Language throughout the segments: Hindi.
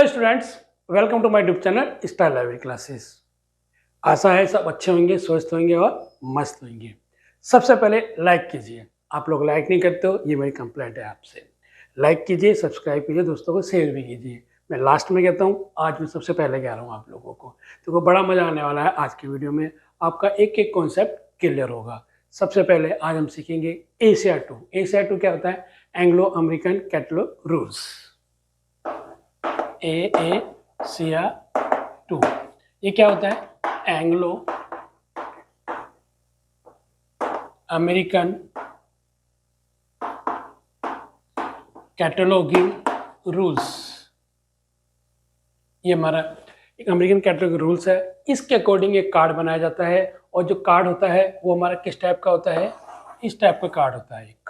Hello students, welcome to my YouTube channel style library classes. आशा है सब अच्छे होंगे, स्वस्थ होंगे और मस्त होंगे। सबसे पहले लाइक कीजिए। आप लोग लाइक नहीं करते हो, ये मेरी कंप्लेंट है आपसे। लाइक कीजिए, सब्सक्राइब कीजिए, दोस्तों को शेयर भी कीजिए। मैं लास्ट में कहता हूँ, आज मैं सबसे पहले कह रहा हूँ आप लोगों को। तो बड़ा मजा आने वाला है आज की वीडियो में। आपका एक एक कॉन्सेप्ट क्लियर होगा। सबसे पहले आज हम सीखेंगे ACR2। ACR2 क्या होता है? Anglo American catalogue rules. ACR2 ये क्या होता है? Anglo American cataloguing rules. ये हमारा एक अमेरिकन कैटलॉगिंग रूल्स है। इसके अकॉर्डिंग एक कार्ड बनाया जाता है और जो कार्ड होता है वो हमारा किस टाइप का होता है? इस टाइप का कार्ड होता है। एक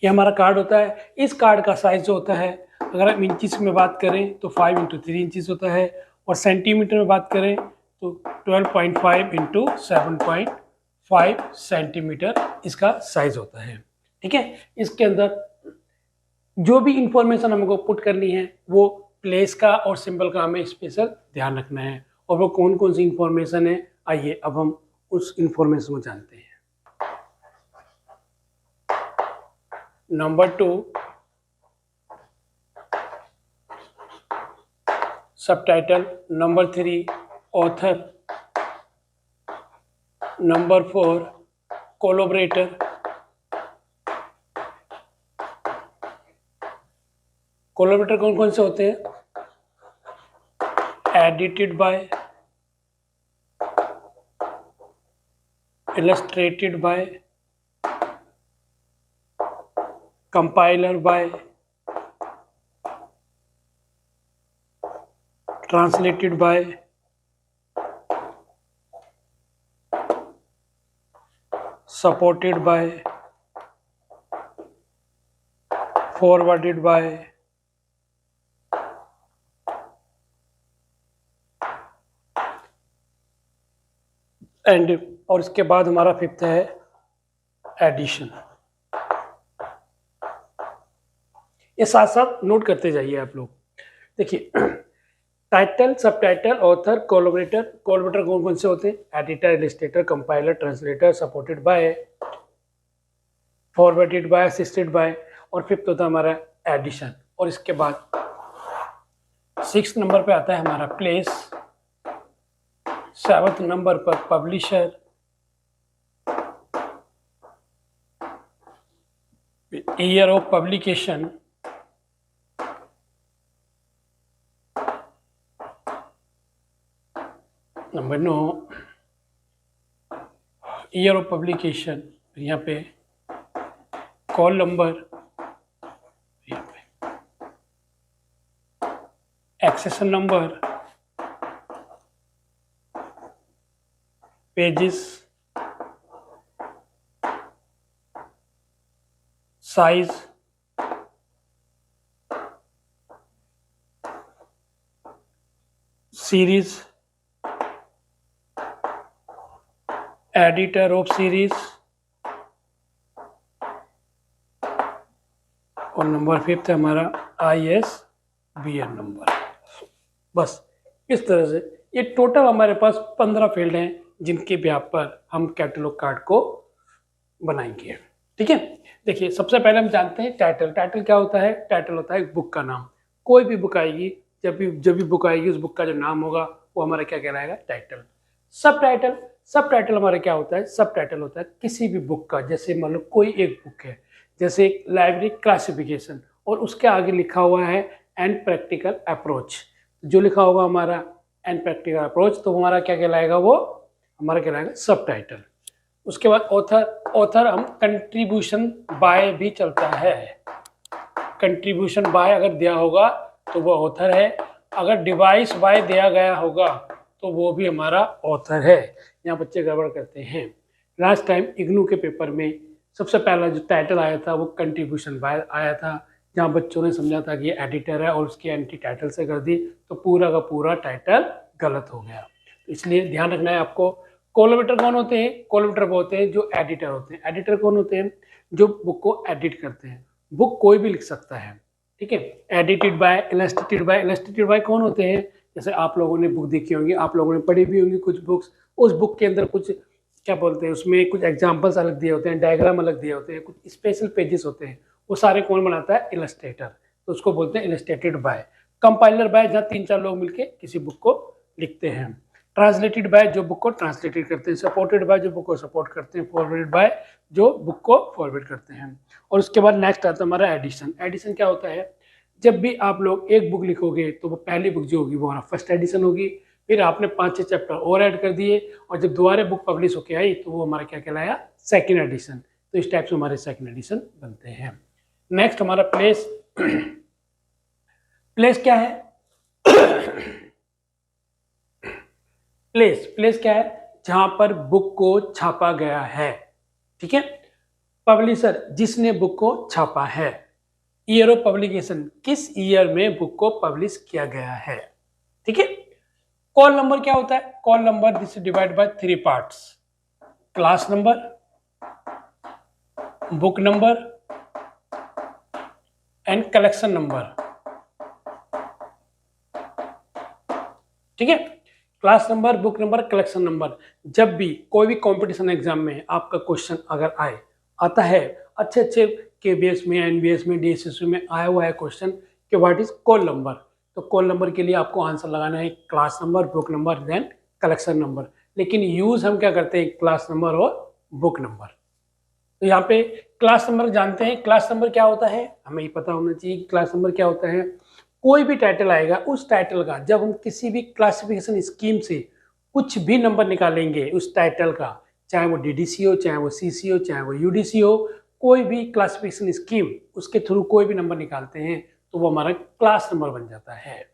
ये हमारा कार्ड होता है। इस कार्ड का साइज जो होता है, अगर हम इंचेस में बात करें तो 5 × 3 इंचेस होता है, और सेंटीमीटर में बात करें तो 12.5 × 7.5 सेंटीमीटर इसका साइज होता है। ठीक है, इसके अंदर जो भी इंफॉर्मेशन हमको पुट करनी है वो प्लेस का और सिंबल का हमें स्पेशल ध्यान रखना है। और वो कौन कौन सी इंफॉर्मेशन है, आइए अब हम उस इंफॉर्मेशन को जानते हैं। Number 2, subtitle. Number 3, author. Number 4, collaborator. Collaborator कौन कौन से होते हैं? Edited by, illustrated by, compiler by, translated by, supported by, forwarded by, and, और इसके बाद हमारा 5th है एडिशन। ये साथ साथ नोट करते जाइए आप लोग। देखिए, title, subtitle, author, collaborator. Collaborator कौन कौन से होते हैं? Editor, illustrator, compiler, translator, supported by, forwarded by, assisted by, और 5th होता है हमारा एडिशन। और इसके बाद 6th नंबर पे आता है हमारा प्लेस, 7th नंबर पर publisher, year of publication, number 9 year of publication, यहाँ पे कॉल नंबर, यहाँ पे accession number, pages, size, series, editor of series, और नंबर 5th है हमारा ISBN नंबर। बस इस तरह से ये टोटल हमारे पास 15 फील्ड हैं जिनके बेस पर हम कैटलॉग कार्ड को बनाएंगे। ठीक है, देखिए सबसे पहले हम जानते हैं टाइटल। टाइटल क्या होता है? टाइटल होता है एक बुक का नाम। कोई भी बुक आएगी, जब भी बुक आएगी, उस बुक का जो नाम होगा वो हमारा क्या कहलाएगा? टाइटल। सब टाइटल, सब टाइटल हमारा क्या होता है? सब टाइटल होता है किसी भी बुक का। जैसे मान लो कोई एक बुक है, जैसे लाइब्रेरी क्लासिफिकेशन, और उसके आगे लिखा हुआ है एंड प्रैक्टिकल अप्रोच। जो लिखा होगा हमारा एंड प्रैक्टिकल अप्रोच, तो हमारा क्या कहलाएगा? वो हमारा कहलाएगा सब टाइटल। उसके बाद ऑथर। ऑथर हम कंट्रीब्यूशन बाय भी चलता है। कंट्रीब्यूशन बाय अगर दिया होगा तो वो ऑथर है। अगर डिवाइस बाय दिया गया होगा तो वो भी हमारा ऑथर है। यहाँ बच्चे गड़बड़ करते हैं। लास्ट टाइम इग्नू के पेपर में सबसे पहला जो टाइटल आया था वो कंट्रीब्यूशन बाय आया था, जहाँ बच्चों ने समझा था कि ये एडिटर है और उसकी एंटी टाइटल से कर दी, तो पूरा का पूरा टाइटल गलत हो गया। इसलिए ध्यान रखना है आपको, कोलैबोरेटर कौन होते हैं? कोलैबोरेटर वो होते हैं जो एडिटर होते हैं। एडिटर कौन होते हैं? जो बुक को एडिट करते हैं। बुक कोई भी लिख सकता है, ठीक है। Edited by, illustrated bye. Illustrated bye कौन होते हैं? जैसे आप लोगों ने बुक देखी होंगी, आप लोगों ने पढ़ी भी होंगी कुछ बुक्स। उस बुक के अंदर कुछ क्या बोलते हैं, उसमें कुछ एग्जाम्पल्स अलग दिए होते हैं, डायग्राम अलग दिए होते हैं, कुछ स्पेशल पेजेस होते हैं, वो सारे कौन बनाता है? इलस्ट्रेटर। तो उसको बोलते हैं इलस्ट्रेटेड बाय। कंपाइलर बाय, जहाँ 3-4 लोग मिलके किसी बुक को लिखते हैं। ट्रांसलेटेड बाय, जो बुक को ट्रांसलेटेड करते हैं। सपोर्टेड बाय, जो बुक को सपोर्ट करते हैं। फॉरवर्डेड बाय, जो बुक को फॉरवर्ड करते हैं। और उसके बाद नेक्स्ट आता है हमारा एडिशन। एडिशन क्या होता है? जब भी आप लोग एक बुक लिखोगे तो वो पहली बुक जो होगी वो हमारा फर्स्ट एडिशन होगी, फिर आपने 5-6 चैप्टर और ऐड कर दिए, और जब दोबारा बुक पब्लिश होके आई तो वो हमारा क्या कहलाया? Second edition. तो इस टाइप से हमारे सेकंड एडिशन बनते हैं। नेक्स्ट हमारा प्लेस। प्लेस क्या है? प्लेस क्या है? जहां पर बुक को छापा गया है, ठीक है। पब्लिशर, जिसने बुक को छापा है। ईयर ऑफ पब्लिकेशन, किस ईयर में बुक को पब्लिश किया गया है, ठीक है। कॉल नंबर क्या होता है? Call number this is divide by 3 parts. Class number, book number and collection number, ठीक है। Class number, book number, collection number. जब भी कोई भी कंपटीशन एग्जाम में आपका क्वेश्चन अगर आता है, अच्छे अच्छे केबीएस में, एनबीएस में, डीएसएस में आया हुआ है क्वेश्चन कि व्हाट इज कॉल नंबर, तो कॉल नंबर के लिए आपको आंसर लगाना है class number, book number, then collection number. लेकिन यूज हम क्या करते हैं? क्लास नंबर और बुक नंबर। तो यहाँ पे क्लास नंबर जानते हैं। क्लास नंबर क्या होता है? हमें ये पता होना चाहिए कि क्लास नंबर क्या होता है। कोई भी टाइटल आएगा, उस टाइटल का जब हम किसी भी क्लासिफिकेशन स्कीम से कुछ भी नंबर निकालेंगे उस टाइटल का, चाहे वो डीडीसी हो, चाहे वो सीसी हो, चाहे वो यूडीसी हो, कोई भी क्लासिफिकेशन स्कीम, उसके थ्रू कोई भी नंबर निकालते हैं तो वो हमारा क्लास नंबर बन जाता है,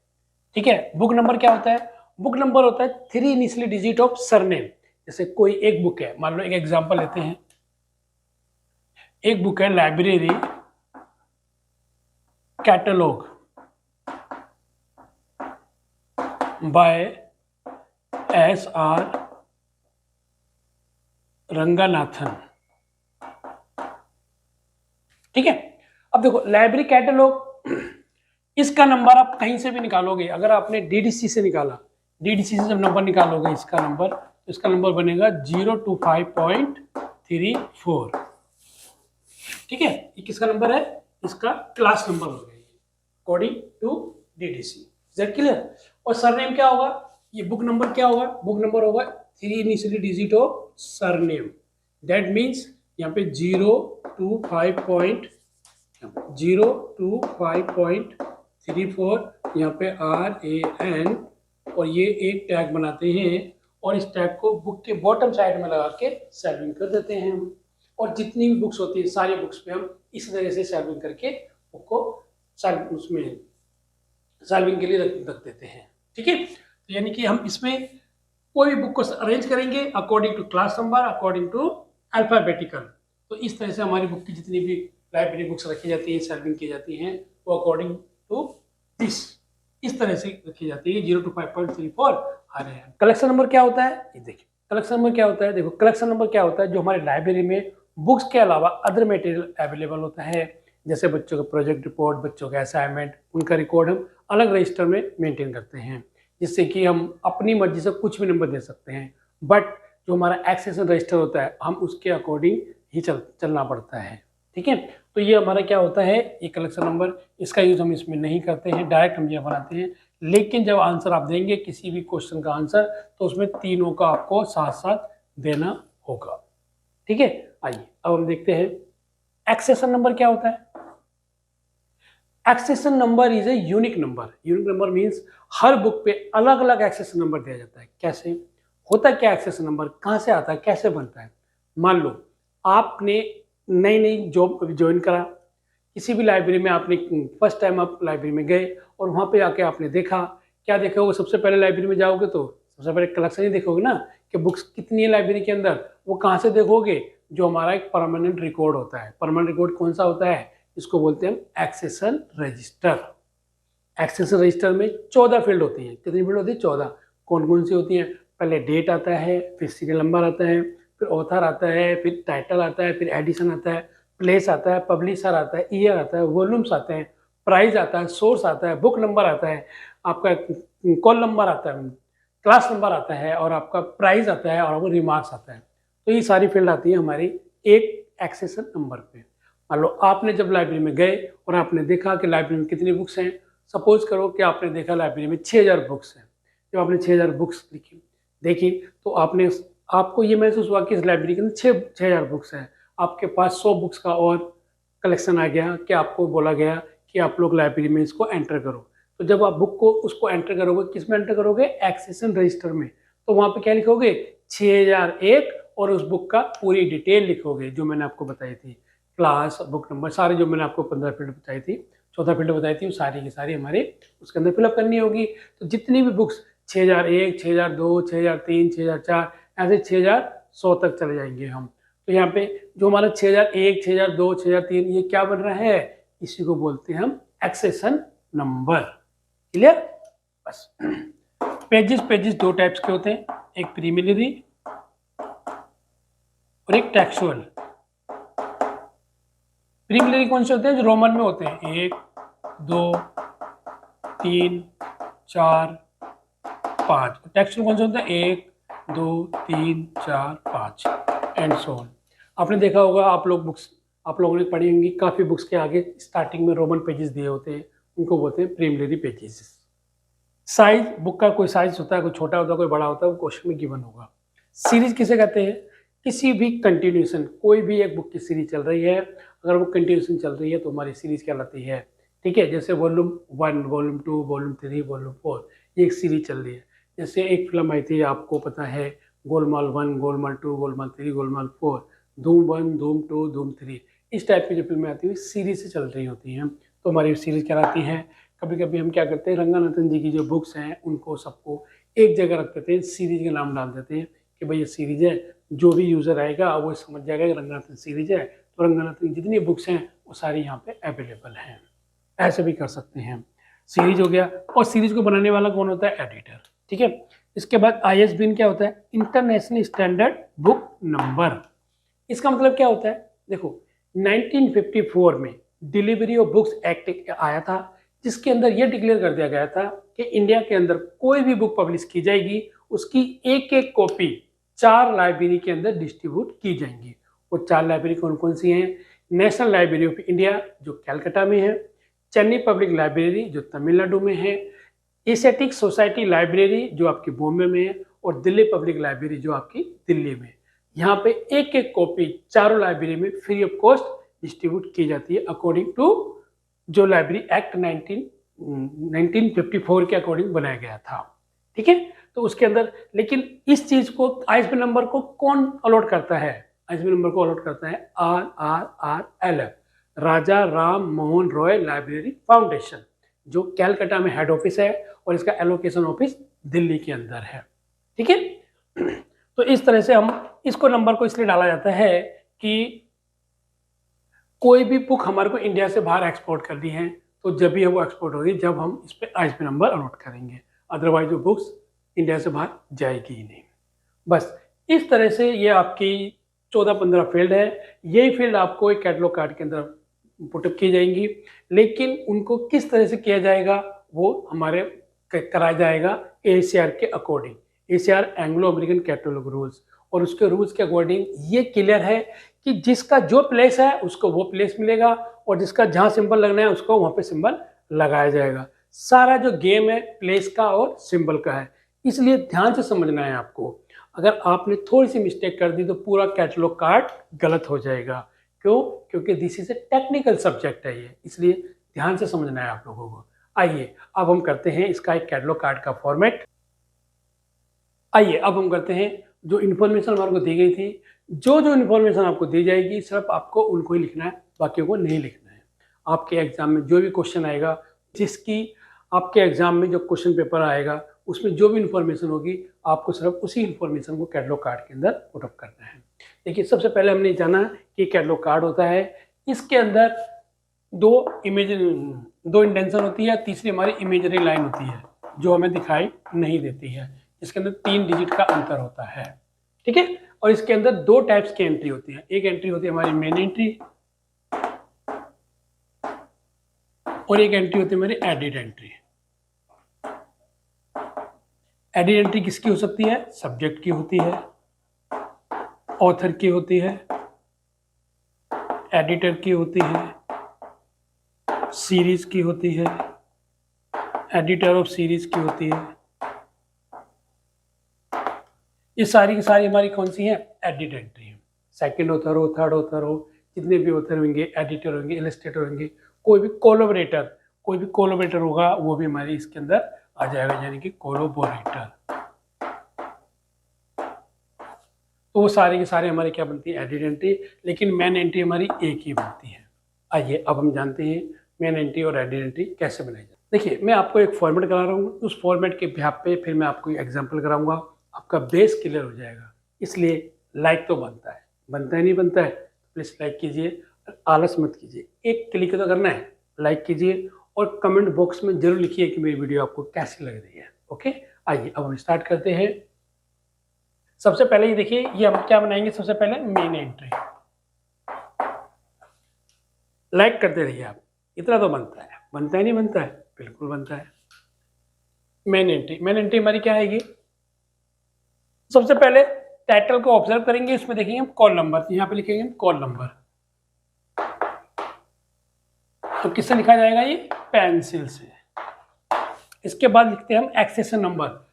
ठीक है। बुक नंबर क्या होता है? बुक नंबर होता है 3 इनिशियल डिजिट ऑफ सरनेम। जैसे कोई एक बुक है, मान लो एक एग्जांपल लेते हैं, एक बुक है library catalogue bye S.R. Ranganathan, ठीक है। अब देखो लाइब्रेरी कैटलॉग, इसका नंबर आप कहीं से भी निकालोगे। अगर आपने डीडीसी से निकाला, डीडीसी से जब नंबर निकालोगे इसका नंबर, तो इसका नंबर बनेगा 025.34, ठीक है। ये किसका नंबर है? इसका क्लास नंबर हो गया according to DDC. Is that clear? और सरनेम क्या होगा? ये बुक नंबर क्या होगा? बुक नंबर होगा 3 initially digit of surname. That means यहाँ पे 025.34, यहाँ पे RAN, और ये एक टैग बनाते हैं और इस टैग को बुक के बॉटम साइड में लगा के सेविंग कर देते हैं हम। और जितनी भी बुक्स होती है सारी बुक्स पे हम इस तरह से सेविंग करके बुक को उसमें सेविंग के लिए रख देते हैं, ठीक है। तो यानी कि हम इसमें कोई भी बुक को अरेंज करेंगे according to class number, according to alphabetical. तो इस तरह से हमारी बुक की जितनी भी लाइब्रेरी बुक्स रखी जाती हैं, सेविंग की जाती हैं, वो अकॉर्डिंग टू दिस इस तरह से रखी जाती है। 025.34 आ रहे हैं। कलेक्शन नंबर क्या होता है? ये देखिए कलेक्शन नंबर क्या होता है। देखो कलेक्शन नंबर क्या होता है? जो हमारे लाइब्रेरी में बुक्स के अलावा अदर मटेरियल अवेलेबल होता है, जैसे बच्चों का प्रोजेक्ट रिपोर्ट, बच्चों का असाइनमेंट, उनका रिकॉर्ड हम अलग रजिस्टर में मेंटेन करते हैं, जिससे कि हम अपनी मर्जी से कुछ भी नंबर दे सकते हैं। बट जो हमारा एक्सेशन रजिस्टर होता है, हम उसके अकॉर्डिंग ही चलना पड़ता है, ठीक है। तो ये हमारा क्या होता है? ये कलेक्शन नंबर, इसका यूज़ हम इसमें नहीं करते हैं, डायरेक्ट हम ये बनाते हैं। लेकिन जब आंसर आप देंगे किसी भी क्वेश्चन का आंसर, तो उसमें तीनों का आपको साथ साथ देना होगा, ठीक है। आइए अब हम देखते हैं एक्सेशन नंबर क्या होता है। Accession number is a unique number. Unique number means हर बुक पे अलग अलग एक्सेशन नंबर दिया जाता है। कैसे होता है? क्या एक्सेशन नंबर कहाँ से आता है, कैसे बनता है? मान लो आपने नई जॉब ज्वाइन करा, किसी भी लाइब्रेरी में आपने फर्स्ट टाइम आप लाइब्रेरी में गए और वहाँ पे आके आपने देखा, क्या देखोगे? सबसे पहले लाइब्रेरी में जाओगे तो सबसे पहले कलेक्शन ही देखोगे ना, कि बुक्स कितनी है लाइब्रेरी के अंदर। वो कहाँ से देखोगे? जो हमारा एक परमानेंट रिकॉर्ड होता है। परमानेंट रिकॉर्ड कौन सा होता है? इसको बोलते हैं हम एक्सेशन रजिस्टर। एक्सेशन रजिस्टर में 14 फील्ड होती हैं। कितनी फील्ड होती है? 14। कौन कौन सी होती हैं? पहले डेट आता है, फिर सीरियल नंबर आता है, फिर ऑथर आता है, फिर टाइटल आता है, फिर एडिशन आता है, प्लेस आता है, पब्लिशर आता है, ईयर आता है, वॉल्यूम्स आते हैं, प्राइस आता है, सोर्स आता है, बुक नंबर आता है, आपका कॉल नंबर आता है, क्लास नंबर आता है, और आपका प्राइस आता है, और आपको रिमार्क्स आता है। तो ये सारी फील्ड आती है हमारी एक एक्सेशन नंबर पे। मान लो आपने जब लाइब्रेरी में गए और आपने देखा कि लाइब्रेरी में कितनी बुक्स हैं, सपोज करो कि आपने देखा लाइब्रेरी में 6000 बुक्स हैं। जब आपने 6000 बुक्स देखी तो आपको ये महसूस हुआ कि इस लाइब्रेरी के अंदर 6000 बुक्स हैं। आपके पास 100 बुक्स का और कलेक्शन आ गया कि आपको बोला गया कि आप लोग लाइब्रेरी में इसको एंटर करो। तो जब आप बुक को उसको एंटर करोगे, किस में एंटर करोगे? एक्सेशन रजिस्टर में। तो वहाँ पे क्या लिखोगे? 6001, और उस बुक का पूरी डिटेल लिखोगे जो मैंने आपको बताई थी, क्लास, बुक नंबर, सारे जो मैंने आपको 15 फील्ड बताई थी, 14 फील्ड बताई थी, वो सारी की सारी हमारे उसके अंदर फिलअप करनी होगी। तो जितनी भी बुक्स 6001, 6002, 6003, 6004, ऐसे 6100 तक चले जाएंगे हम। तो यहाँ पे जो हमारा 6001, 6002, 6003 ये क्या बन रहा है? इसी को बोलते हैं हम एक्सेशन नंबर। क्लियर? बस। पेजेस दो टाइप्स के होते हैं, एक प्रीलिमिनरी और एक टेक्सुअल। प्रीलिमिनरी कौन से होते हैं? जो रोमन में होते हैं, 1, 2, 3, 4, 5। टेक्सुअल कौन से होते हैं? 1, 2, 3, 4, 5 एंड सो ऑन। आपने देखा होगा, आप लोगों ने पढ़ी होंगी, काफ़ी बुक्स के आगे स्टार्टिंग में रोमन पेजेस दिए होते हैं, उनको बोलते हैं प्रीलिमिनरी पेजेस। साइज, बुक का कोई साइज होता है, कोई छोटा होता है, कोई बड़ा होता है, वो क्वेश्चन में गिवन होगा। सीरीज किसे कहते हैं? किसी भी कंटिन्यूएशन, कोई भी एक बुक की सीरीज चल रही है, अगर वो कंटिन्यूएशन चल रही है तो हमारी सीरीज कहलाती है। ठीक है, जैसे वॉल्यूम 1, वॉल्यूम 2, वॉल्यूम 3, वॉल्यूम 4, ये एक सीरीज चल रही है। जैसे एक फिल्म आई थी, आपको पता है, गोलमाल 1, गोलमाल 2, गोलमाल 3, गोलमाल 4, धूम 1, धूम 2, धूम 3, इस टाइप की जो फिल्में आती हैं सीरीज से चल रही होती हैं, तो हमारी सीरीज कहलाती है। कभी कभी हम क्या करते हैं, रंगानाथन जी की जो बुक्स हैं उनको सबको एक जगह रख देते हैं, सीरीज का नाम डाल देते हैं कि भाई ये सीरीज है, जो भी यूज़र आएगा वो समझ जाएगा कि रंगानाथन सीरीज है। तो रंगानाथन की जितनी बुक्स हैं वो सारी यहाँ पे अवेलेबल हैं। ऐसे भी कर सकते हैं। सीरीज हो गया, और सीरीज को बनाने वाला कौन होता है? एडिटर। ठीक है, इसके बाद ISBN क्या होता है? International standard book number. इसका मतलब क्या होता है? देखो, 1954 में डिलीवरी ऑफ बुक्स एक्ट आया था, जिसके अंदर यह डिक्लेयर कर दिया गया था कि इंडिया के अंदर कोई भी बुक पब्लिश की जाएगी, उसकी एक एक कॉपी 4 लाइब्रेरी के अंदर डिस्ट्रीब्यूट की जाएंगी। वो 4 लाइब्रेरी कौन कौन सी हैं? नेशनल लाइब्रेरी ऑफ इंडिया जो कलकत्ता में है, चेन्नई पब्लिक लाइब्रेरी जो तमिलनाडु में है, एशियाटिक सोसाइटी लाइब्रेरी जो आपकी बॉम्बे में है, और दिल्ली पब्लिक लाइब्रेरी जो आपकी दिल्ली में। यहाँ पे एक एक कॉपी चारों लाइब्रेरी में फ्री ऑफ कॉस्ट डिस्ट्रीब्यूट की जाती है, अकॉर्डिंग टू जो लाइब्रेरी एक्ट 1954 के अकॉर्डिंग बनाया गया था। ठीक है, तो उसके अंदर, लेकिन इस चीज को, ISBN नंबर को कौन अलॉट करता है? ISBN नंबर को अलॉट करता है RRRLF, राजा राम मोहन रॉय लाइब्रेरी फाउंडेशन, जो कैलकाटा में हेड ऑफिस है, और इसका एलोकेशन ऑफिस दिल्ली के अंदर है। ठीक है, तो इस तरह से हम इसको नंबर को इसलिए डाला जाता है कि कोई भी बुक हमारे को इंडिया से बाहर एक्सपोर्ट करनी है, तो जब भी वो एक्सपोर्ट होगी जब हम इस पर ISBN नंबर अलॉट करेंगे, अदरवाइज वो बुक्स इंडिया से बाहर जाएगी ही नहीं। बस इस तरह से ये आपकी 14-15 फील्ड है। यही फील्ड आपको एक कैटलॉग कार्ड के अंदर पुटअप की जाएंगी, लेकिन उनको किस तरह से किया जाएगा वो हमारे कराया जाएगा ACR के according, ACR Anglo American catalogue rules, और उसके रूल्स के अकॉर्डिंग ये क्लियर है कि जिसका जो प्लेस है उसको वो प्लेस मिलेगा, और जिसका जहाँ सिंबल लगना है उसको वहाँ पे सिंबल लगाया जाएगा। सारा जो गेम है प्लेस का और सिंबल का है, इसलिए ध्यान से समझना है आपको। अगर आपने थोड़ी सी मिस्टेक कर दी तो पूरा कैटलॉग कार्ड गलत हो जाएगा। क्यों? क्योंकि this is a technical subject है ये, इसलिए ध्यान से समझना है आप लोगों को। आइए अब हम करते हैं इसका एक कैटलॉग कार्ड का फॉर्मेट। आइए अब हम करते हैं, जो इन्फॉर्मेशन हमारे को दी गई थी, जो जो इन्फॉर्मेशन आपको दी जाएगी सिर्फ आपको उनको ही लिखना है, बाकियों को नहीं लिखना है। आपके एग्जाम में जो भी क्वेश्चन आएगा, जिसकी आपके एग्जाम में जो क्वेश्चन पेपर आएगा उसमें जो भी इन्फॉर्मेशन होगी, आपको सिर्फ उसी इन्फॉर्मेशन को कैटलॉग कार्ड के अंदर पुटअप करना है। देखिए, सबसे पहले हमने जाना कि कैटलॉग कार्ड होता है, इसके अंदर दो इंटेंशन होती है, तीसरी हमारी इमेजरी लाइन होती है जो हमें दिखाई नहीं देती है। जिसके अंदर 3 डिजिट का अंतर होता है, ठीक है। और इसके अंदर 2 टाइप्स की एंट्री होती है। एक एंट्री होती है हमारी मेन एंट्री और एक एंट्री होती है हमारी एडिट एंट्री। एडिट एंट्री किसकी हो सकती है? सब्जेक्ट की होती है, ऑथर की होती है, एडिटर की होती है, सीरीज की होती है, एडिटर ऑफ सीरीज की होती है। ये सारी की सारी हमारी कौन सी है? एडिट एंट्री है। सेकंड ऑथर हो, थर्ड ऑथर हो, जितने भी ऑथर होंगे, एडिटर होंगे, इलस्ट्रेटर होंगे, कोई भी कोलैबोरेटर होगा वो भी हमारी इसके अंदर आ जाएगा, यानी कि कोलैबोरेटर। तो वो सारे के सारे हमारे क्या बनती है? Edit entry. लेकिन मेन एंट्री हमारी एक ही बनती है। आइए अब हम जानते हैं मेन एंट्री और एडिट एंट्री कैसे बनाई जाए। देखिए, मैं आपको एक फॉर्मेट करा रहा हूँ, उस फॉर्मेट के बिहाफ पे फिर मैं आपको एग्जाम्पल कराऊंगा, आपका बेस क्लियर हो जाएगा। इसलिए लाइक तो बनता है नहीं बनता है, प्लीज़ लाइक कीजिए, आलस मत कीजिए, एक क्लिक तो करना है, लाइक कीजिए और कमेंट बॉक्स में जरूर लिखिए कि मेरी वीडियो आपको कैसी लग रही है। ओके, आइए अब हम स्टार्ट करते हैं। सबसे पहले ये देखिए, ये हम क्या बनाएंगे? सबसे पहले मेन एंट्री। लाइक करते रहिए आप, इतना तो बनता है नहीं बनता है? बिल्कुल बनता है। मेन एंट्री हमारी क्या आएगी? सबसे पहले टाइटल को ऑब्जर्व करेंगे, इसमें देखेंगे हम कॉल नंबर, यहाँ पे लिखेंगे हम कॉल नंबर। तो किससे लिखा जाएगा? ये पेंसिल से। इसके बाद लिखते हैं हम एक्सेशन नंबर।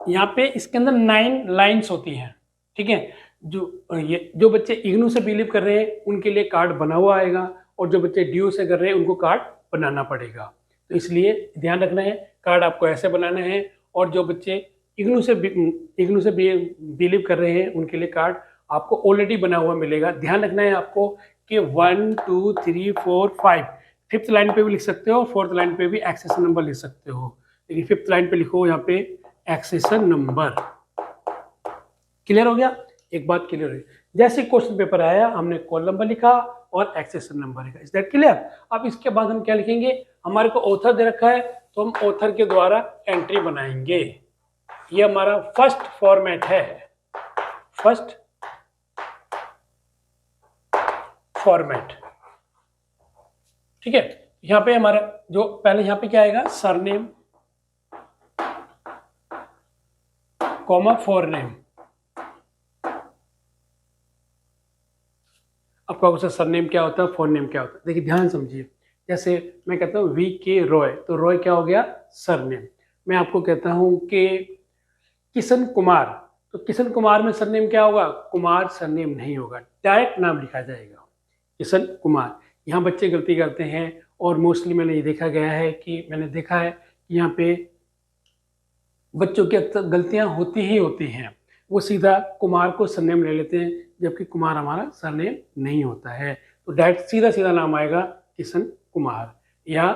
यहाँ पे इसके अंदर 9 लाइन्स होती हैं, ठीक है। जो बच्चे इग्नू से बिलीव कर रहे हैं उनके लिए कार्ड बना हुआ आएगा, और जो बच्चे ड्यू से कर रहे हैं उनको कार्ड बनाना पड़ेगा। तो इसलिए ध्यान रखना है, कार्ड आपको ऐसे बनाना है। और जो बच्चे इग्नू से बिलीव कर रहे हैं उनके लिए कार्ड आपको ऑलरेडी बना हुआ मिलेगा। ध्यान रखना है आपको कि 1 2 3 4 5 5th लाइन पे भी लिख सकते हो, 4th लाइन पे भी एक्सेशन नंबर लिख सकते हो, लेकिन 5th लाइन पे लिखो यहाँ पे एक्सेशन नंबर। क्लियर हो गया? एक बात क्लियर हुई, जैसे क्वेश्चन पेपर आया हमने कॉल नंबर लिखा और एक्सेशन नंबर लिखा। Is that clear? अब इसके बाद हम क्या लिखेंगे? हमारे को ऑथर दे रखा है तो हम ऑथर के द्वारा एंट्री बनाएंगे। ये हमारा फर्स्ट फॉर्मेट है, फर्स्ट फॉर्मेट, ठीक है। यहाँ पे हमारा जो पहले यहाँ पे क्या आएगा? Surname comma forename. आपका क्वेश्चन सरनेम क्या होता है, फोरनेम क्या होता है? देखिए ध्यान समझिए, जैसे मैं कहता हूँ VK रॉय, तो रॉय क्या हो गया? सरनेम। मैं आपको कहता हूँ कि किशन कुमार, तो किशन कुमार में सरनेम क्या होगा? कुमार सरनेम नहीं होगा, डायरेक्ट नाम लिखा जाएगा किशन कुमार। यहाँ बच्चे गलती करते हैं, और मोस्टली मैंने ये देखा है कि यहाँ पे बच्चों की अक्सर गलतियाँ होती ही हैं। वो सीधा कुमार को सरनेम ले लेते हैं, जबकि कुमार हमारा सरनेम नहीं होता है। तो डायरेक्ट सीधा नाम आएगा किशन कुमार, या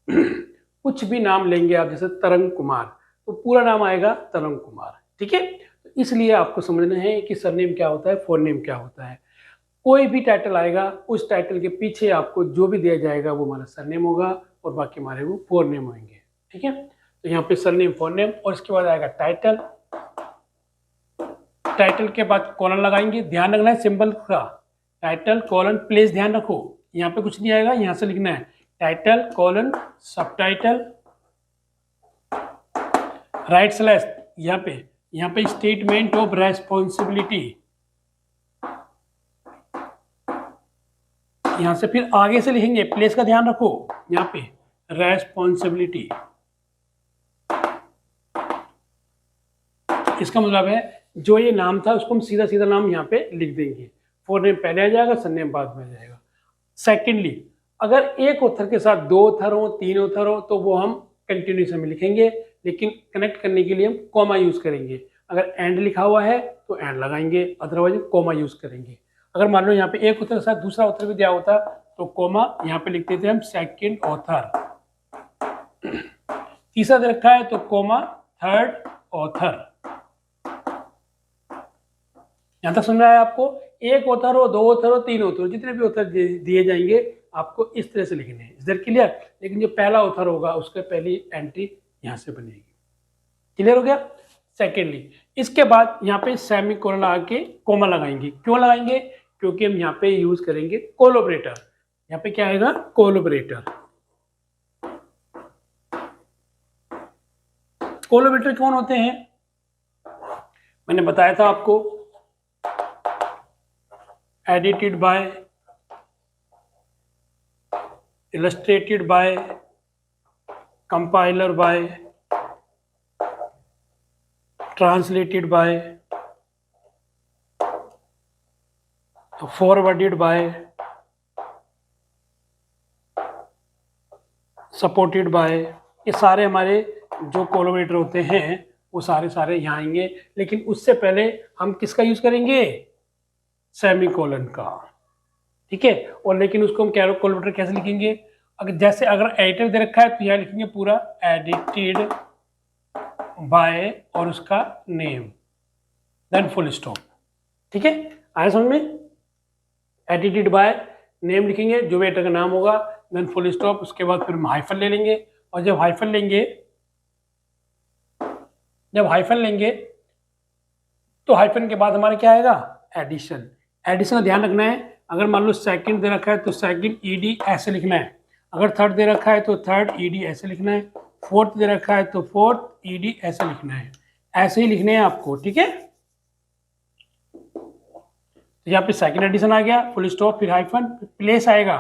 कुछ भी नाम लेंगे आप, जैसे तरंग कुमार, तो पूरा नाम आएगा तरंग कुमार, ठीक है। तो इसलिए आपको समझना है कि सरनेम क्या होता है, फोरनेम क्या होता है। कोई भी टाइटल आएगा, उस टाइटल के पीछे आपको जो भी दिया जाएगा वो हमारा सरनेम होगा, और बाकी हमारे वो फोरनेम होंगे, ठीक है। तो यहाँ पे सरनेम, फोरनेम, और इसके बाद आएगा टाइटल। टाइटल के बाद कॉलन लगाएंगे, ध्यान रखना है सिंबल का, टाइटल कॉलन प्लेस, ध्यान रखो यहाँ पे कुछ नहीं आएगा, यहाँ से लिखना है टाइटल कॉलन सब टाइटल, राइट स्लैश, यहाँ पे स्टेटमेंट ऑफ रेस्पॉन्सिबिलिटी, यहाँ से फिर आगे से लिखेंगे, प्लेस का ध्यान रखो, यहाँ पे रेस्पॉन्सिबिलिटी। इसका मतलब है जो ये नाम था उसको हम सीधा नाम यहाँ पे लिख देंगे, फोरनेम पहले आ जाएगा, सरनेम बाद में आ जाएगा। सेकेंडली, अगर एक ऑथर के साथ 2 ऑथर हो, 3 ऑथर हो, तो वो हम कंटिन्यूशन में लिखेंगे, लेकिन कनेक्ट करने के लिए हम कॉमा यूज करेंगे। अगर एंड लिखा हुआ है तो एंड लगाएंगे, अदरवाइज कॉमा यूज करेंगे। अगर मान लो यहाँ पे एक ऑथर के साथ दूसरा ऑथर भी दिया होता तो कॉमा यहाँ पे लिख देते हैं हम सेकेंड ऑथर, तीसरा दे रखा है तो कॉमा थर्ड ऑथर। यहाँ तक समझ में आया आपको? एक ऑथर हो, 2 ऑथर हो, 3 ऑथर हो, जितने भी ऑथर दिए जाएंगे आपको इस तरह से लिखने हैं। Is that clear? लेकिन जो पहला ऑथर होगा उसके पहली एंट्री यहाँ से बनेगी। क्लियर हो गया? सेकेंडली। इसके बाद यहाँ पे सेमी कोलन लगा के कोमा लगाएंगे। क्यों लगाएंगे? क्योंकि हम यहाँ पे यूज करेंगे कोलोबरेटर। यहाँ पे क्या आएगा? कोलोबरेटर। कोलोबरेटर कौन होते हैं? मैंने बताया था आपको, edited by, illustrated by, compiler by, translated by, forwarded by, supported by. ये सारे हमारे जो कोलोबरेटर होते हैं वो सारे यहाँ आएंगे। लेकिन उससे पहले हम किसका यूज करेंगे? सेमीकोलन का। ठीक है। और लेकिन उसको हम कोलोबरेटर कैसे लिखेंगे? अगर एडिटर दे रखा है तो यहाँ लिखेंगे पूरा एडिटेड बाय और उसका नेम, देन फुल स्टॉप। ठीक है, आया समझ में? एडिटेड बाय नेम लिखेंगे, जो भी एडिटर का नाम होगा, देन फुल स्टॉप। उसके बाद फिर हम हाइफन ले लेंगे, और जब हाइफन लेंगे तो हाइफन के बाद हमारा क्या आएगा? एडिशन। एडिशन का ध्यान रखना है। अगर मान लो सेकंड दे रखा है तो सेकंड ईडी ऐसे लिखना है। अगर थर्ड दे रखा है तो थर्ड ईडी ऐसे लिखना है। फोर्थ दे रखा है तो फोर्थ ईडी ऐसे लिखना है। ऐसे ही लिखने हैं आपको। ठीक है, तो यहाँ पे सेकंड एडिशन आ गया, फुल स्टॉप, फिर हाइफन, फिर प्लेस आएगा।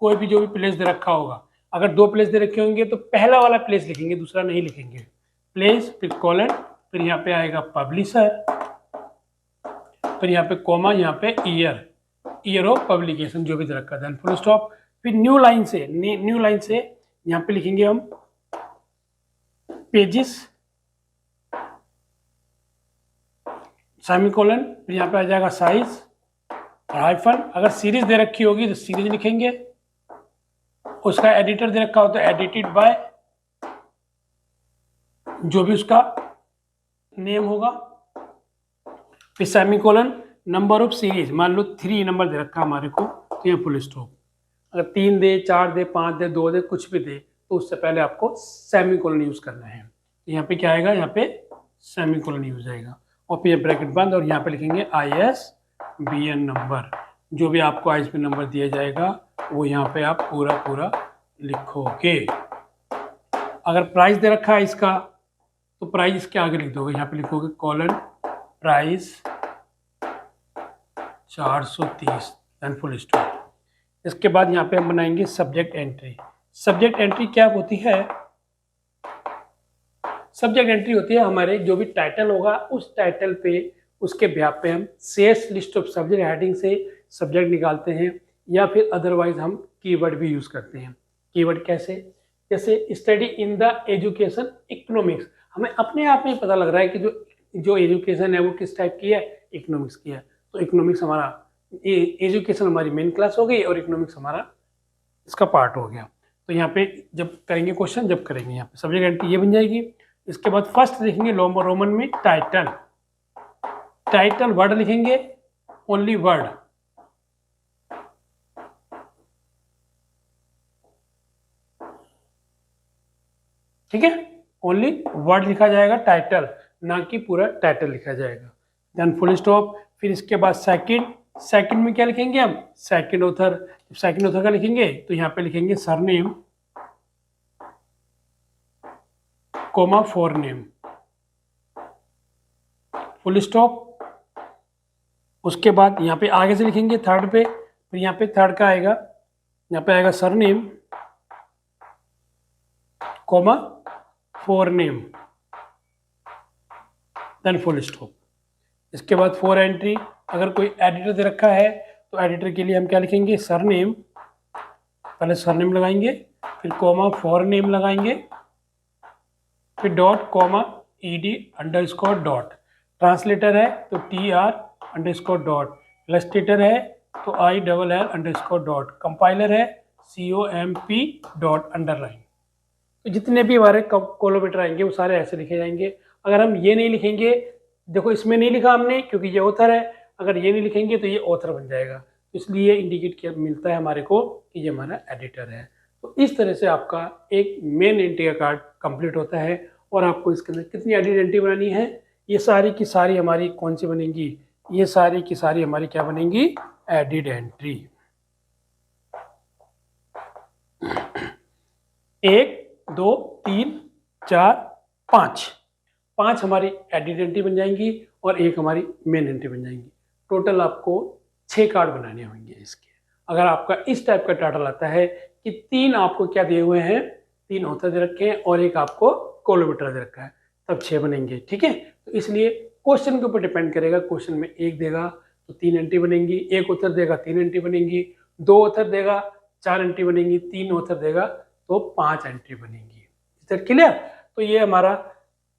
कोई भी जो भी प्लेस दे रखा होगा, अगर 2 प्लेस दे रखे होंगे तो पहला वाला प्लेस लिखेंगे, दूसरा नहीं लिखेंगे। प्लेस, फिर कॉलन, फिर यहाँ पे आएगा पब्लिशर, फिर यहाँ पे कॉमा, यहाँ पे ईयर ऑफ पब्लिकेशन जो भी दे रखा है, फुल स्टॉप। फिर न्यू लाइन से यहाँ पे लिखेंगे हम पेजेस, सेमीकोलन, फिर यहाँ पे आ जाएगा साइज और हाइफन। अगर सीरीज दे रखी होगी तो सीरीज लिखेंगे। उसका एडिटर दे रखा हो तो एडिटेड बाय, जो भी उसका नेम होगा, फिर सेमीकोलन, नंबर ऑफ सीरीज, मान लो 3 नंबर दे रखा हमारे को तो यहाँ फुल स्टॉप। अगर 3 दे, 4 दे, 5 दे, 2 दे, कुछ भी दे तो उससे पहले आपको सेमीकोलन यूज करना है। तो यहाँ पे क्या आएगा? यहाँ पे सेमीकोलन यूज आएगा, और फिर ब्रैकेट बंद, और यहाँ पे लिखेंगे ISBN नंबर। जो भी आपको ISBN नंबर दिया जाएगा वो यहाँ पे आप पूरा लिखोगे। अगर प्राइस दे रखा है इसका तो प्राइस इसके आगे लिख दोगे, यहाँ पे लिखोगे colon price 430, then full stop. इसके बाद यहाँ पे हम बनाएंगे सब्जेक्ट एंट्री। सब्जेक्ट एंट्री क्या होती है? सब्जेक्ट एंट्री होती है हमारे जो भी टाइटल होगा उस टाइटल पे, उसके ब्याप पे हम शेष लिस्ट ऑफ सब्जेक्ट हेडिंग से सब्जेक्ट निकालते हैं, या फिर अदरवाइज हम कीवर्ड भी यूज करते हैं। कीवर्ड कैसे? जैसे study in the education economics, हमें अपने आप में पता लग रहा है कि जो एजुकेशन है वो किस टाइप की है, इकोनॉमिक्स की है। तो इकोनॉमिक्स हमारा, एजुकेशन हमारी मेन क्लास हो गई और इकोनॉमिक्स हमारा इसका पार्ट हो गया। तो यहाँ पे जब करेंगे क्वेश्चन, जब करेंगे यहाँ पे सब्जेक्ट एंट्री ये बन जाएगी। इसके बाद फर्स्ट लिखेंगे रोमन में टाइटल वर्ड लिखेंगे, ओनली वर्ड। ठीक है, ओनली वर्ड लिखा जाएगा टाइटल, ना कि पूरा टाइटल लिखा जाएगा। Then full stop. फिर इसके बाद सेकंड में क्या लिखेंगे हम? सेकंड ऑथर का लिखेंगे तो यहाँ पे लिखेंगे सरनेम, कोमा फोरनेम, फुल स्टॉप। उसके बाद यहाँ पे आगे से लिखेंगे थर्ड पे, फिर यहाँ पे थर्ड का आएगा, यहाँ पे आएगा surname, comma forename, then full stop. इसके बाद फॉर एंट्री, अगर कोई एडिटर दे रखा है तो एडिटर के लिए हम क्या लिखेंगे? सरनेम, पहले सरनेम लगाएंगे, फिर कोमा फोरनेम लगाएंगे, फिर dot, comma ED underscore dot. Translator है तो TR अंडरस्कोर डॉट। इलस्ट्रेटर है तो ILL अंडरस्कोर डॉट। कंपाइलर है COMP डॉट अंडरलाइन। तो जितने भी हमारे कोलोबरेटर आएंगे वो सारे ऐसे लिखे जाएंगे। अगर हम ये नहीं लिखेंगे, देखो इसमें नहीं लिखा हमने क्योंकि ये ऑथर है, अगर ये नहीं लिखेंगे तो ये ऑथर बन जाएगा, इसलिए इंडिकेट किया मिलता है हमारे को कि ये हमारा एडिटर है। तो इस तरह से आपका एक मेन एंट्री का कार्ड कंप्लीट होता है, और आपको इसके अंदर कितनी एडिट एंट्री बनानी है ये सारी की सारी हमारी कौन सी बनेंगी, ये सारी की सारी हमारी क्या बनेंगी, एडिड एंट्री। 1 2 3 4 5, 5 हमारी एडिड एंट्री बन जाएंगी और एक हमारी मेन एंट्री बन जाएंगी। टोटल आपको 6 कार्ड बनाने होंगे इसके। अगर आपका इस टाइप का टाइटल आता है कि 3 आपको क्या दिए हुए हैं, 3 ऑथर दे रखे हैं और एक आपको कोलैबोरेटर दे रखा है, तब 6 बनेंगे। ठीक है, तो इसलिए क्वेश्चन के ऊपर डिपेंड करेगा। क्वेश्चन में 1 देगा तो 3 एंट्री बनेंगी, 1 ऑथर देगा 3 एंट्री बनेंगी, 2 ऑथर देगा 4 एंट्री बनेंगी, 3 ऑथर देगा तो 5 एंट्री बनेंगी। इधर क्लियर? तो ये हमारा,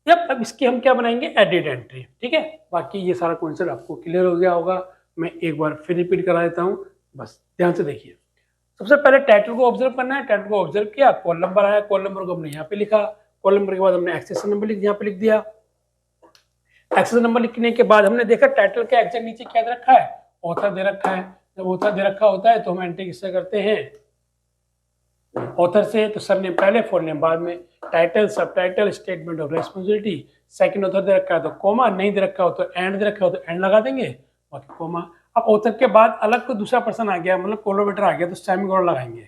अब इसकी हम क्या बनाएंगे, एडिड एंट्री। ठीक है, बाकी ये सारा कॉन्सेप्ट आपको क्लियर हो गया होगा। मैं एक बार फिर रिपीट करा देता हूँ, बस ध्यान से देखिए। सबसे पहले टाइटल को ऑब्जर्व करना है। टाइटल को ऑब्जर्व किया, कॉल नंबर आया, कॉल नंबर को हमने यहाँ पे लिखा, कॉल नंबर के बाद हमने एक्सेशन नंबर यहाँ पे लिख दिया। एक्सेशन नंबर लिखने के बाद हमने देखा टाइटल के एग्जैक्ट नीचे क्या दे रखा है, ऑथर दे रखा है। जब ऑथर दे रखा होता है तो हम एंट्री किससे करते हैं, ऑथर से। तो सरनेम पहले, फुल नेम बाद में, title, subtitle, statement of responsibility. Second author दे रखा है तो कोमा, नहीं दे रखा हो तो एंड दे रखा हो तो एंड लगा देंगे, बाकी कोमा। अब ऑथर के बाद अलग कोई दूसरा पर्सन आ गया, मतलब कोलैबोरेटर आ गया, तो सेमीकोलन लगाएंगे।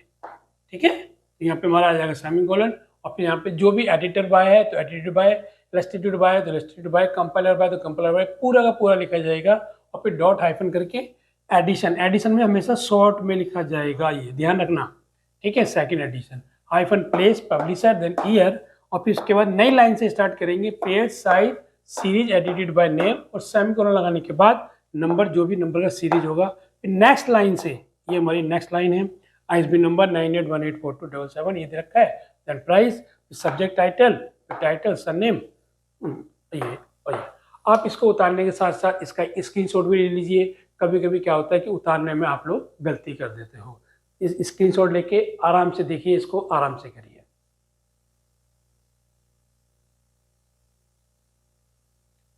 ठीक है, तो यहाँ पे हमारा आ जाएगा सेमीकोलन। और फिर यहाँ पे जो भी एडिटर बाय है तो एडिटेड बाय, इलस्ट्रेटेड बाय है तो इलस्ट्रेटेड बाय, कंपाइलर बाय तो कंपाइलर बाय, पूरा का पूरा लिखा जाएगा। और फिर डॉट हाइफन करके एडिशन, एडिशन में हमेशा शॉर्ट में लिखा जाएगा, ये ध्यान रखना। ठीक है, second edition, hyphen place, publisher, then year. और फिर उसके बाद नई लाइन से स्टार्ट करेंगे, page, size, series edited by name, और सेमीकोलन लगाने के बाद नंबर, जो भी नंबर का सीरीज होगा। फिर नेक्स्ट लाइन से, ये हमारी नेक्स्ट लाइन है, आईएसबी नंबर 98184277, ये दे रखा है। Then price, subject title, title, surname, ये और ये। आप इसको उतारने के साथ साथ इसका स्क्रीनशॉट भी ले लीजिए। कभी कभी क्या होता है कि उतारने में आप लोग गलती कर देते हो। इस स्क्रीनशॉट लेके आराम से देखिए, इसको आराम से करिए।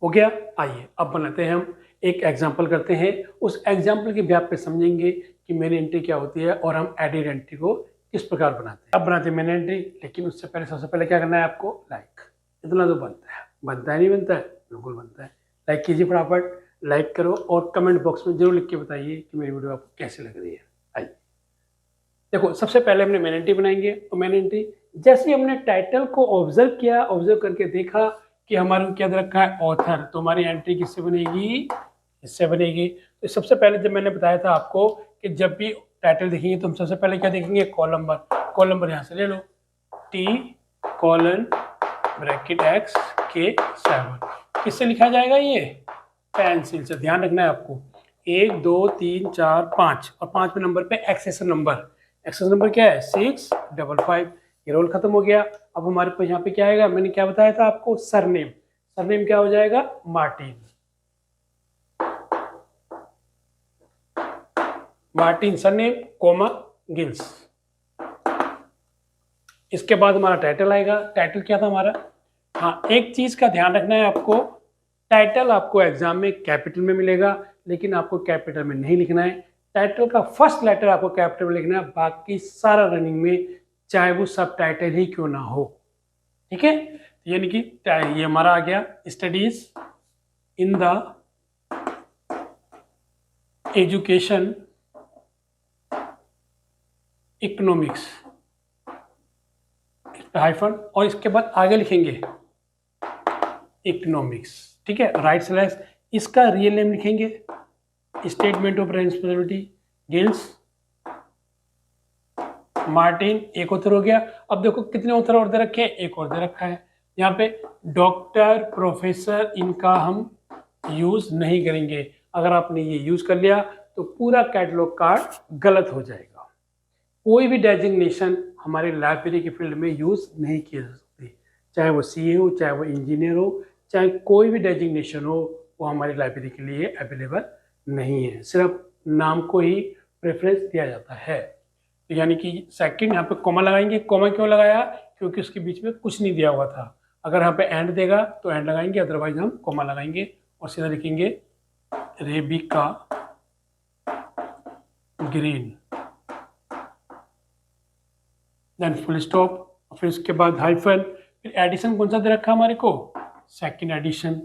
हो गया? आइए अब बनाते हैं, हम एक एग्जांपल करते हैं। उस एग्जांपल के भी आप पे समझेंगे कि मेन एंट्री क्या होती है और हम एडिड एंट्री को किस प्रकार बनाते हैं। अब बनाते हैं मेन एंट्री, लेकिन उससे पहले सबसे पहले क्या करना है आपको, लाइक। इतना तो बनता है, बनता है नहीं बनता है, बिल्कुल बनता है। लाइक कीजिए फटाफट, लाइक करो और कमेंट बॉक्स में जरूर लिख के बताइए कि मेरी वीडियो आपको कैसे लग रही है। आइए देखो, सबसे पहले हमने मेन एंट्री बनाएंगे। और मेन एंट्री जैसे हमने टाइटल को ऑब्जर्व किया, ऑब्जर्व करके देखा कि हमारे क्या दे रखा है, ऑथर, तो हमारी एंट्री किससे बनेगी, इससे बनेगी। तो सबसे पहले जब मैंने बताया था आपको कि जब भी टाइटल देखेंगे तो हम सबसे पहले क्या देखेंगे, कॉल नंबर। कॉल नंबर यहाँ से ले लो, T colon bracket X K 7। किससे लिखा जाएगा, ये पेंसिल से। ध्यान रखना है आपको, 1 2 3 4 5, और 5वें नंबर पे एक्सेशन नंबर। एक्सेशन नंबर क्या है, 655। ये रोल खत्म हो गया। अब हमारे पास यहाँ पे क्या आएगा, मैंने क्या बताया था आपको, सरनेम। सरनेम क्या हो जाएगा, Martin. Martin surname, comma, Giles. इसके बाद हमारा टाइटल आएगा। टाइटल क्या था हमारा, हाँ, एक चीज का ध्यान रखना है आपको, टाइटल आपको एग्जाम में कैपिटल में मिलेगा, लेकिन आपको कैपिटल में नहीं लिखना है। टाइटल का फर्स्ट लेटर आपको कैपिटल में लिखना है, बाकी सारा रनिंग में चाहे वो सब टाइटल ही क्यों ना हो। ठीक है, यानी कि ये हमारा आ गया, studies in the education economics, hyphen, और इसके बाद आगे लिखेंगे इकोनॉमिक्स। ठीक है, राइट स्लैश, इसका रियल नेम लिखेंगे, statement of responsibility, gills, Martin. एक ऑथर हो गया। अब देखो कितने ऑथर और दे रखे हैं, एक और दे रखा है। यहाँ पे डॉक्टर, प्रोफेसर, इनका हम यूज नहीं करेंगे। अगर आपने ये यूज कर लिया तो पूरा कैटलॉग कार्ड गलत हो जाएगा। कोई भी डेजिग्नेशन हमारे लाइब्रेरी के फील्ड में यूज नहीं किया जा सकती, चाहे वो सीए हो, चाहे वो इंजीनियर हो, चाहे कोई भी डेजिग्नेशन हो, वो हमारी लाइब्रेरी के लिए अवेलेबल नहीं है। सिर्फ नाम को ही प्रेफरेंस दिया जाता है। तो यानी कि सेकंड, यहाँ पे कॉमा लगाएंगे। कॉमा क्यों लगाया, क्योंकि उसके बीच में कुछ नहीं दिया हुआ था। अगर यहाँ पे एंड देगा तो एंड लगाएंगे, अदरवाइज हम कॉमा लगाएंगे और सीधा लिखेंगे Rebecca Green, then full stop, फिर उसके बाद हाइफन। फिर एडिशन कौन सा दे रखा हमारे को, सेकंड एडिशन।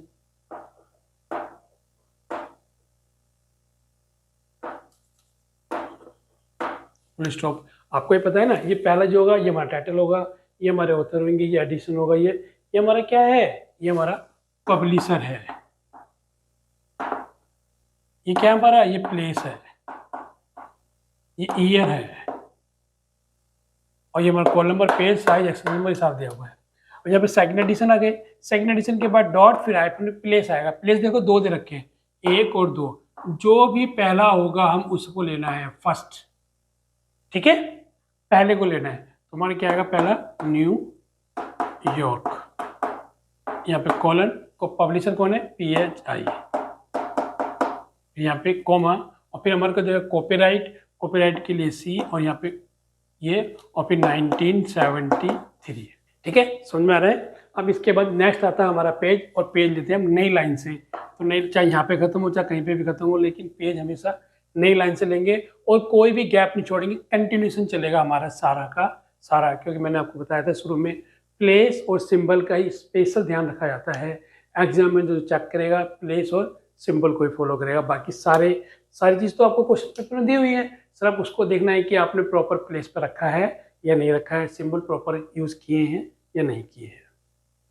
Full stop. आपको ये पता है ना, ये पहला जो होगा ये हमारा टाइटल होगा, ये हमारे ऑथर होंगे, ये एडिशन होगा, ये हमारा क्या है, ये हमारा पब्लिशर है, ये क्या हमारा, ये प्लेस है, ये ईयर है, और ये हमारा call number, page size, access number हिसाब दिया हुआ है। और यहाँ पे सेकंड एडिशन आ गए, सेकंड एडिशन के बाद डॉट फिर हाइफन प्लेस आएगा। प्लेस देखो दो दे रखे हैं, 1 और 2, जो भी पहला होगा हम उसको लेना है फर्स्ट, ठीक है, पहले को लेना है। तो हमारा क्या आएगा, पहला न्यू यॉर्क, यहाँ पे कॉलन को पब्लिशर कौन है, PHI, यहाँ पे कॉमा, और फिर हमारे को जो है कॉपीराइट, कॉपीराइट के लिए C, और यहाँ पे ये, और फिर 1973, ठीक है, समझ में आ रहा है। अब इसके बाद नेक्स्ट आता है हमारा पेज, और पेज लेते हैं हम नई लाइन से। तो नई, चाहे यहाँ पे खत्म हो चाहे कहीं पे भी खत्म हो, लेकिन पेज हमेशा नई लाइन से लेंगे और कोई भी गैप नहीं छोड़ेंगे, कंटिन्यूशन चलेगा हमारा सारा का सारा, क्योंकि मैंने आपको बताया था शुरू में, प्लेस और सिंबल का ही स्पेशल ध्यान रखा जाता है। एग्जाम में जो चेक करेगा प्लेस और सिंबल को ही फॉलो करेगा, बाकी सारी चीज़ तो आपको क्वेश्चन पेपर में दी हुई है, सिर्फ उसको देखना है कि आपने प्रॉपर प्लेस पर रखा है या नहीं रखा है, सिंबल प्रॉपर यूज़ किए हैं या नहीं किए हैं,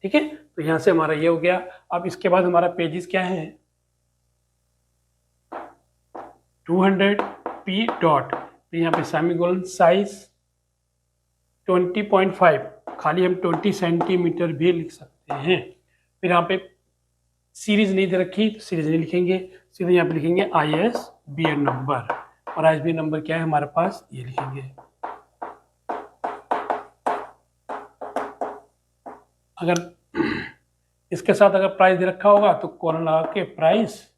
ठीक है। तो यहाँ से हमारा ये हो गया। अब इसके बाद हमारा पेजेस क्या है, 200 P डॉट, तो यहाँ पे सेमीकोलन, साइज 20.5, खाली हम 20 सेंटीमीटर भी लिख सकते हैं। फिर यहाँ पे सीरीज नहीं दे रखी तो सीरीज नहीं लिखेंगे, सीधे यहाँ पे लिखेंगे ISBN नंबर, और ISBN नंबर क्या है हमारे पास, ये लिखेंगे। अगर इसके साथ अगर प्राइस दे रखा होगा तो कॉलन लगा के प्राइस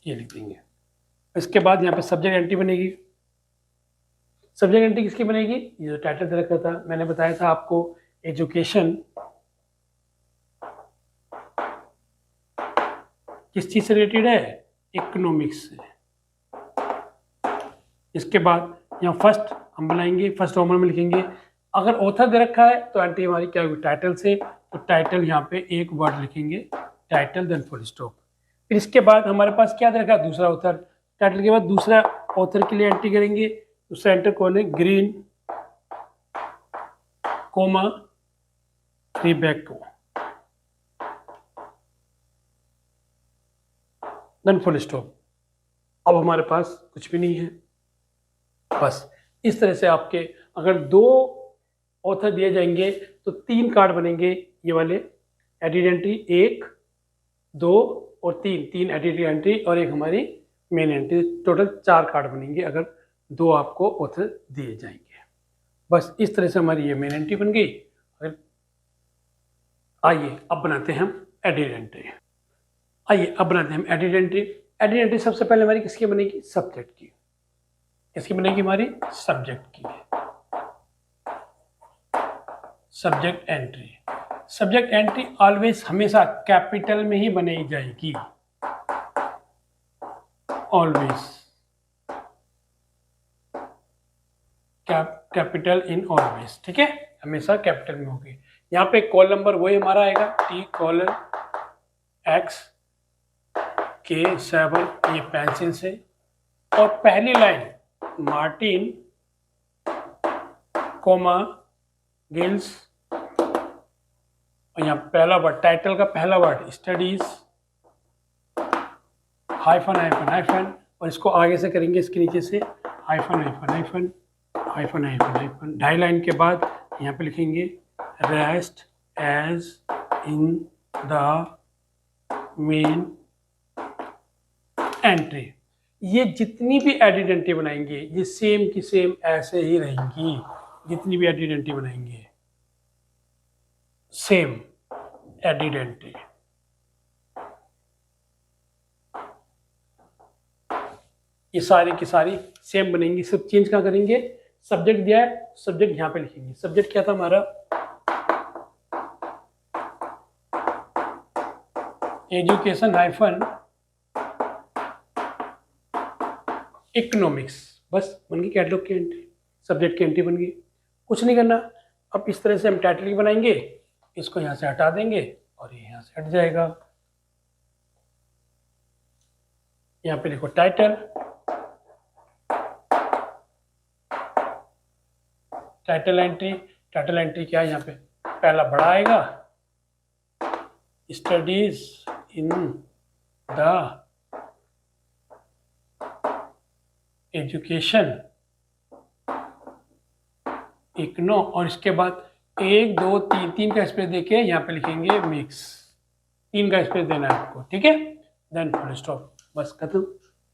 ये लिख देंगे। इसके बाद यहाँ पे सब्जेक्ट एंट्री बनेगी। सब्जेक्ट एंट्री किसकी बनेगी, ये जो टाइटल दे रखा था, मैंने बताया था आपको, एजुकेशन किस चीज से रिलेटेड है, इकोनॉमिक्स से। इसके बाद यहाँ फर्स्ट हम बनाएंगे, फर्स्ट रोमन में लिखेंगे। अगर ऑथर दे रखा है तो एंट्री हमारी क्या होगी, टाइटल से, तो टाइटल यहाँ पे एक वर्ड लिखेंगे, टाइटल देन फुल स्टॉप। फिर इसके बाद हमारे पास क्या दे रखा है, दूसरा ऑथर, टाइटल के बाद दूसरा ऑथर के लिए एंट्री करेंगे। दूसरा एंटर कौन है, Green comma Rebecca, then full stop. अब हमारे पास कुछ भी नहीं है, बस इस तरह से आपके अगर 2 ऑथर दिए जाएंगे तो 3 कार्ड बनेंगे, ये वाले एडिट एंट्री 1, 2 और 3 एडिट एंट्री और एक हमारी मेन एंट्री, टोटल 4 कार्ड बनेंगे अगर 2 आपको ऑथर दिए जाएंगे। बस इस तरह से हमारी ये मेन एंट्री बन गई। अगर आइए अब बनाते हैं हम एडिट एंट्री। आइए अब बनाते हैं हम एडिट एंट्री। एडिट एंट्री सबसे पहले हमारी किसकी बनेगी, सब्जेक्ट की। किसकी बनेगी, हमारी सब्जेक्ट की। Subject entry, subject entry always हमेशा कैपिटल में ही बनाई जाएगी, ऑलवेज कैपिटल इन ऑलवेज, ठीक है, हमेशा कैपिटल में होगी। यहाँ पे कॉल नंबर वही हमारा आएगा, T:(X)K7, ये पेंसिल से, और पहली लाइन मार्टिन कोमा गिल्स, और यहाँ पहला वर्ड, टाइटल का पहला word studies, hyphen hyphen hyphen, और इसको आगे से करेंगे इसके नीचे से hyphen hyphen hyphen hyphen hyphen hyphen. 2.5 line के बाद यहाँ पे लिखेंगे rest as in the main entry. ये जितनी भी एडिट एंट्री बनाएंगे ये सेम की सेम ऐसे ही रहेंगी, जितनी भी एडिट एंट्री बनाएंगे सेम एडिट एंट्री। ये सारी की सारी सेम बनेंगी, सिर्फ चेंज क्या करेंगे, सब्जेक्ट दिया है सब्जेक्ट यहाँ पे लिखेंगे। सब्जेक्ट क्या था हमारा, एजुकेशन हाइफन इकोनॉमिक्स, बस बन गई कैटलॉग की एंट्री, सब्जेक्ट की एंट्री बन गई, कुछ नहीं करना। अब इस तरह से हम टाइटल की बनाएंगे, इसको यहाँ से हटा देंगे और ये यहाँ से हट जाएगा। यहाँ पे लिखो टाइटल, टाइटल एंट्री क्या है यहाँ पे, पहला बड़ा आएगा, studies in the education IGNOU, और इसके बाद 1 2 3 3 का स्पेस देके यहाँ पे लिखेंगे मिक्स, 3 का स्पेस देना है आपको, ठीक है। देन फुल स्टॉप, बस खत्म,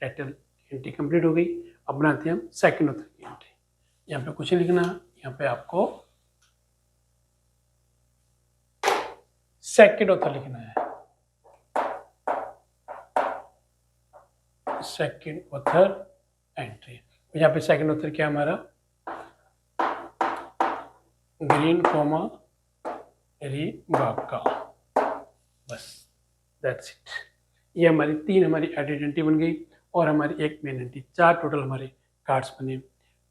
टाइटल एंट्री कंप्लीट हो गई। अब बनाते हैं हम सेकंड ऑथर की एंट्री। यहाँ पे कुछ नहीं लिखना, यहाँ पे आपको सेकंड ऑथर लिखना है, सेकंड ऑथर एंट्री। यहाँ पे सेकंड ऑथर क्या हमारा, ग्रीन कोमा रिबाका, बस दैट्स इट। ये हमारी 3 हमारी आइडेंटिटी बन गई और हमारी एक मेन एंट्री, 4 टोटल हमारे कार्ड्स बने।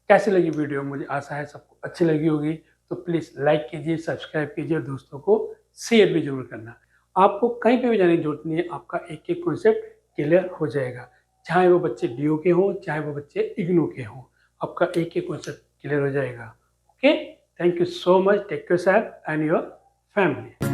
कैसी लगी वीडियो, मुझे आशा है सबको अच्छी लगी होगी। तो प्लीज़ लाइक कीजिए, सब्सक्राइब कीजिए और दोस्तों को शेयर भी जरूर करना। आपको कहीं पे भी जाने की जरूरत नहीं है, आपका एक एक कॉन्सेप्ट क्लियर हो जाएगा, चाहे वो बच्चे डीओ के हों चाहे वो बच्चे इग्नू के हों, आपका एक एक कॉन्सेप्ट क्लियर हो जाएगा। Okay, thank you so much. Take care, sir, and your family.